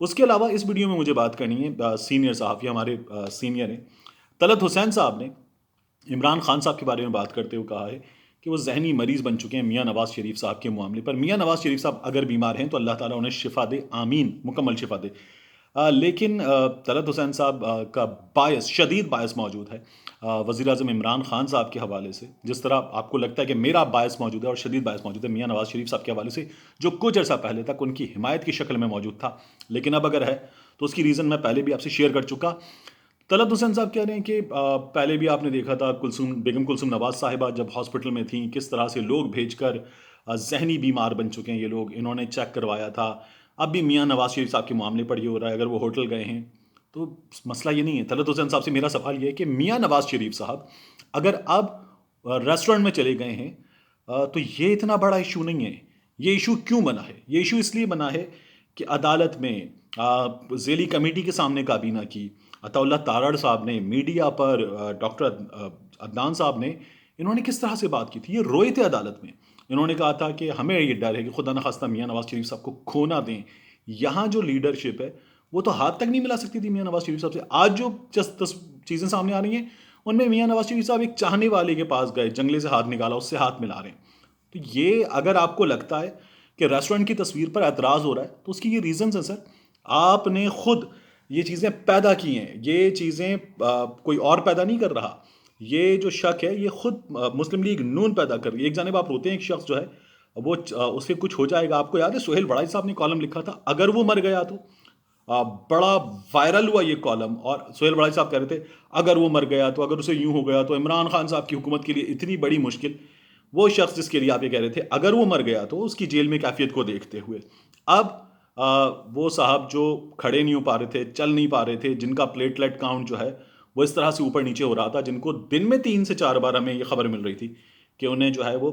اس کے علاوہ اس ویڈیو میں مجھے بات کرنی ہے سینئر صحافی ہمارے سینئر ہیں طلعت حسین صاحب نے عمران خان صاحب کے بارے میں بات کرتے ہوئے کہا ہے کہ وہ ذہنی مریض بن چکے ہیں میاں نواز شریف صاحب کے معاملے پر. میاں نواز شریف صاحب اگر بیمار ہیں تو اللہ تعالیٰ انہیں شفا دے, آمین, مکمل شفا دے. لیکن طلعت حسین صاحب کا شدید باعث موجود ہے وزیر اعظم عمران خان صاحب کے حوالے سے, جس طرح آپ کو لگتا ہے کہ میرا باعث موجود ہے اور شدید باعث موجود ہے میاں نواز شریف صاحب کے حوالے سے, جو کچھ عرصہ پہلے تک ان کی حمایت کی شکل میں موجود تھا, لیکن اب اگر ہے تو اس کی ریزن میں پہلے بھی آپ سے شیئر کر چکا. طلعت حسین صاحب کہہ رہے ہیں کہ پہلے بھی آپ نے دیکھا تھا بیگم کلثوم نواز صاحبہ جب ہاسپٹل میں تھیں کس طرح سے لوگ بھیج کر ذہنی بیمار بن چکے ہیں یہ لوگ, انہوں نے چیک کروایا تھا. اب بھی میاں نواز شریف صاحب کے معاملے پر یہ ہو رہا ہے, اگر وہ ہوٹل گئے ہیں تو مسئلہ یہ نہیں ہے. طلعت حسین صاحب سے میرا سوال یہ ہے کہ میاں نواز شریف صاحب اگر اب ریسٹورنٹ میں چلے گئے ہیں تو یہ اتنا بڑا ایشو نہیں ہے. یہ ایشو کیوں بنا ہے؟ یہ ایشو اس لیے بنا ہے کہ عدالت میں ذیلی کمیٹی کے سامنے کابینہ کی عطا اللہ تارڑ صاحب نے, میڈیا پر ڈاکٹر عدنان صاحب نے, انہوں نے کس طرح سے بات کی تھی. یہ روئے تھے عدالت میں, انہوں نے کہا تھا کہ ہمیں یہ ڈر ہے کہ خدا نخواستہ میاں نواز شریف صاحب کو کھو نہ دیں. یہاں جو لیڈرشپ ہے وہ تو ہاتھ تک نہیں ملا سکتی تھی میاں نواز شریف صاحب سے. آج جو چیزیں سامنے آ رہی ہیں ان میں میاں نواز شریف صاحب ایک چاہنے والے کے پاس گئے, جنگلے سے ہاتھ نکالا, اس سے ہاتھ ملا رہے ہیں. تو یہ اگر آپ کو لگتا ہے کہ ریسٹورنٹ کی تصویر پر اعتراض ہو رہا ہے تو اس کی یہ ریزنز ہیں سر. آپ نے خود یہ چیزیں پیدا کی ہیں, یہ چیزیں کوئی اور پیدا نہیں کر رہا. یہ جو شک ہے یہ خود مسلم لیگ نون پیدا کر رہی ہے. ایک جانب آپ روتے ہیں ایک شخص جو ہے وہ اس سے کچھ ہو جائے گا. آپ کو یاد ہے سہیل وڑائی صاحب نے کالم لکھا تھا اگر وہ مر گیا تو, بڑا وائرل ہوا یہ کالم, اور سہیل وڑائی صاحب کہہ رہے تھے اگر وہ مر گیا تو, اگر اسے یوں ہو گیا تو عمران خان صاحب کی حکومت کے لیے اتنی بڑی مشکل. وہ شخص جس کے لیے آپ یہ کہہ رہے تھے اگر وہ مر گیا تو, اس کی جیل میں کیفیت کو دیکھتے ہوئے اب وہ صاحب جو کھڑے نہیں ہو پا رہے تھے, چل نہیں پا رہے تھے, جن کا پلیٹلیٹ کاؤنٹ جو ہے وہ اس طرح سے اوپر نیچے ہو رہا تھا, جن کو دن میں 3 سے 4 بار ہمیں یہ خبر مل رہی تھی کہ انہیں جو ہے وہ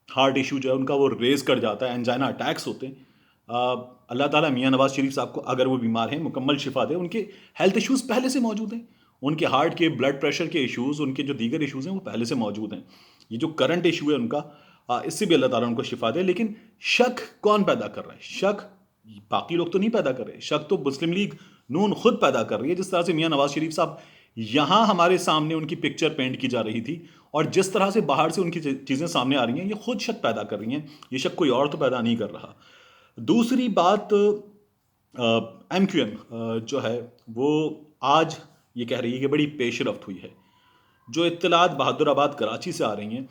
ہارٹ ایشو جو ہے ان کا وہ ریز کر جاتا ہے, انجائنا اٹیکس ہوتے ہیں. اللہ تعالیٰ میاں نواز شریف صاحب کو اگر وہ بیمار ہیں مکمل شفا دے. ان کے ہیلتھ ایشوز پہلے سے موجود ہیں, ان کے ہارٹ کے بلڈ پریشر کے ایشوز, ان کے جو دیگر ایشوز ہیں وہ پہلے سے موجود ہیں. یہ جو کرنٹ ایشو ہے ان کا, اس سے بھی اللہ تعالیٰ ان کو شفا دے. لیکن شک کون پیدا کر رہا ہے؟ شک باقی لوگ تو نہیں پیدا کر رہے, شک تو مسلم لیگ نون خود پیدا کر رہی ہے. جس طرح سے میاں نواز شریف صاحب یہاں ہمارے سامنے ان کی پکچر پینٹ کی جا رہی تھی, اور جس طرح سے باہر سے ان کی چیزیں سامنے آ رہی ہیں, یہ خود شک پیدا کر رہی ہیں. یہ شک کوئی اور تو پیدا نہیں کر رہا. دوسری بات, ایم کیو ایم جو ہے وہ آج یہ کہہ رہی ہے کہ بڑی پیش رفت ہوئی ہے. جو اطلاعات بہادر آباد کراچی سے آ رہی ہیں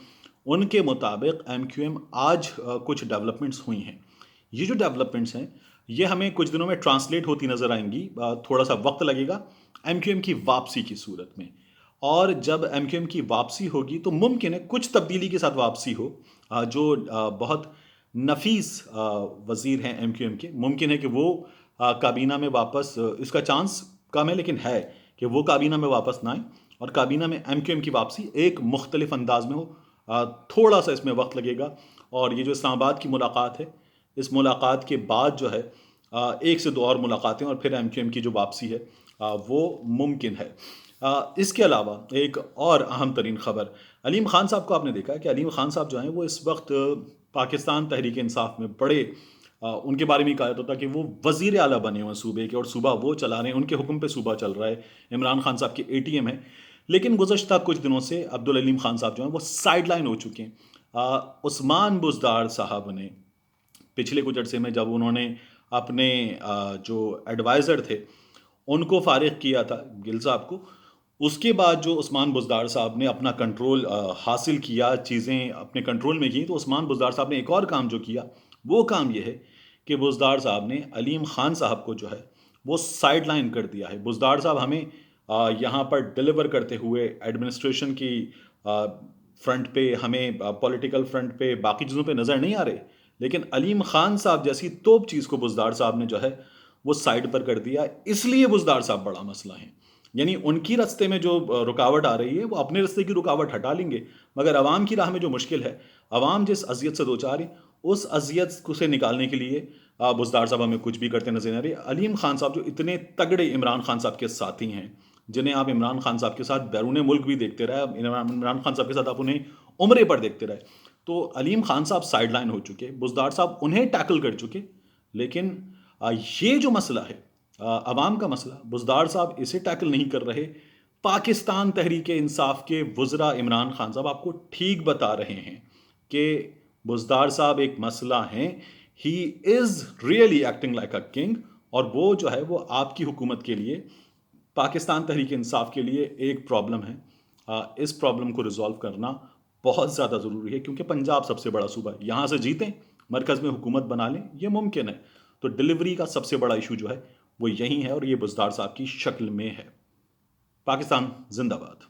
ان کے مطابق ایم کیو ایم آج کچھ ڈیولپمنٹس ہوئی ہیں. یہ جو ڈیولپمنٹس ہیں یہ ہمیں کچھ دنوں میں ٹرانسلیٹ ہوتی نظر آئیں گی, تھوڑا سا وقت لگے گا ایم کیو ایم کی واپسی کی صورت میں. اور جب ایم کیو ایم کی واپسی ہوگی تو ممکن ہے کچھ تبدیلی کے ساتھ واپسی ہو. جو بہت نفیس وزیر ہیں ایم کیو ایم کے, ممکن ہے کہ وہ کابینہ میں واپس, اس کا چانس کم ہے لیکن ہے کہ وہ کابینہ میں واپس نہ آئیں, اور کابینہ میں ایم کیو ایم کی واپسی ایک مختلف انداز میں ہو. تھوڑا سا اس میں وقت لگے گا. اور یہ جو اسلام آباد کی ملاقات ہے, اس ملاقات کے بعد جو ہے 1 سے 2 اور ملاقاتیں, اور پھر ایم کیو ایم کی جو واپسی ہے وہ ممکن ہے. اس کے علاوہ ایک اور اہم ترین خبر, علیم خان صاحب کو آپ نے دیکھا کہ علیم خان صاحب جو ہیں وہ اس وقت پاکستان تحریک انصاف میں بڑے, ان کے بارے میں کہا جاتا تھا کہ وہ وزیر اعلیٰ بنے ہوئے صوبے کے, اور صوبہ وہ چلا رہے ہیں, ان کے حکم پہ صوبہ چل رہا ہے, عمران خان صاحب کے اے ٹی ایم ہے. لیکن گزشتہ کچھ دنوں سے عبدالعلیم خان صاحب جو ہیں وہ سائڈ لائن ہو چکے ہیں. عثمان بزدار صاحب نے پچھلے کچھ عرصے میں جب انہوں نے اپنے جو ایڈوائزر تھے ان کو فارغ کیا تھا, گل صاحب کو, اس کے بعد جو عثمان بزدار صاحب نے اپنا کنٹرول حاصل کیا, چیزیں اپنے کنٹرول میں کی, تو عثمان بزدار صاحب نے ایک اور کام جو کیا وہ کام یہ ہے کہ بزدار صاحب نے علیم خان صاحب کو جو ہے وہ سائڈ لائن کر دیا ہے. بزدار صاحب ہمیں یہاں پر ڈیلیور کرتے ہوئے ایڈمنسٹریشن کی فرنٹ پہ, ہمیں پولیٹیکل فرنٹ پہ, باقی چیزوں پہ نظر نہیں آ رہے, لیکن علیم خان صاحب جیسی توپ چیز کو بزدار صاحب نے جو ہے وہ سائڈ پر کر دیا. اس لیے بزدار صاحب بڑا مسئلہ ہیں. یعنی ان کی رستے میں جو رکاوٹ آ رہی ہے وہ اپنے رستے کی رکاوٹ ہٹا لیں گے, مگر عوام کی راہ میں جو مشکل ہے, عوام جس اذیت سے دوچار ہے, اس اذیت کو سے نکالنے کے لیے بزدار صاحب ہمیں کچھ بھی کرتے نظر آ رہے. علیم خان صاحب جو اتنے تگڑے عمران خان صاحب کے ساتھی ہیں, جنہیں آپ عمران خان صاحب کے ساتھ بیرون ملک بھی دیکھتے رہے, عمران خان صاحب کے ساتھ آپ انہیں عمرے پر دیکھتے رہے, تو علیم خان صاحب سائڈ لائن ہو چکے, بزدار صاحب انہیں ٹیکل کر چکے. لیکن یہ جو مسئلہ ہے عوام کا مسئلہ بزدار صاحب اسے ٹیکل نہیں کر رہے. پاکستان تحریک انصاف کے وزراء عمران خان صاحب آپ کو ٹھیک بتا رہے ہیں کہ بزدار صاحب ایک مسئلہ ہیں. He is really acting like a king, اور وہ جو ہے وہ آپ کی حکومت کے لیے، پاکستان تحریک انصاف کے لیے ایک پرابلم ہے. اس پرابلم کو ریزالو کرنا بہت زیادہ ضروری ہے، کیونکہ پنجاب سب سے بڑا صوبہ ہے. یہاں سے جیتیں، مرکز میں حکومت بنا لیں، یہ ممکن ہے. تو ڈلیوری کا سب سے بڑا ایشو جو ہے وہ یہی ہے، اور یہ بزدار صاحب کی شکل میں ہے. پاکستان زندہ باد.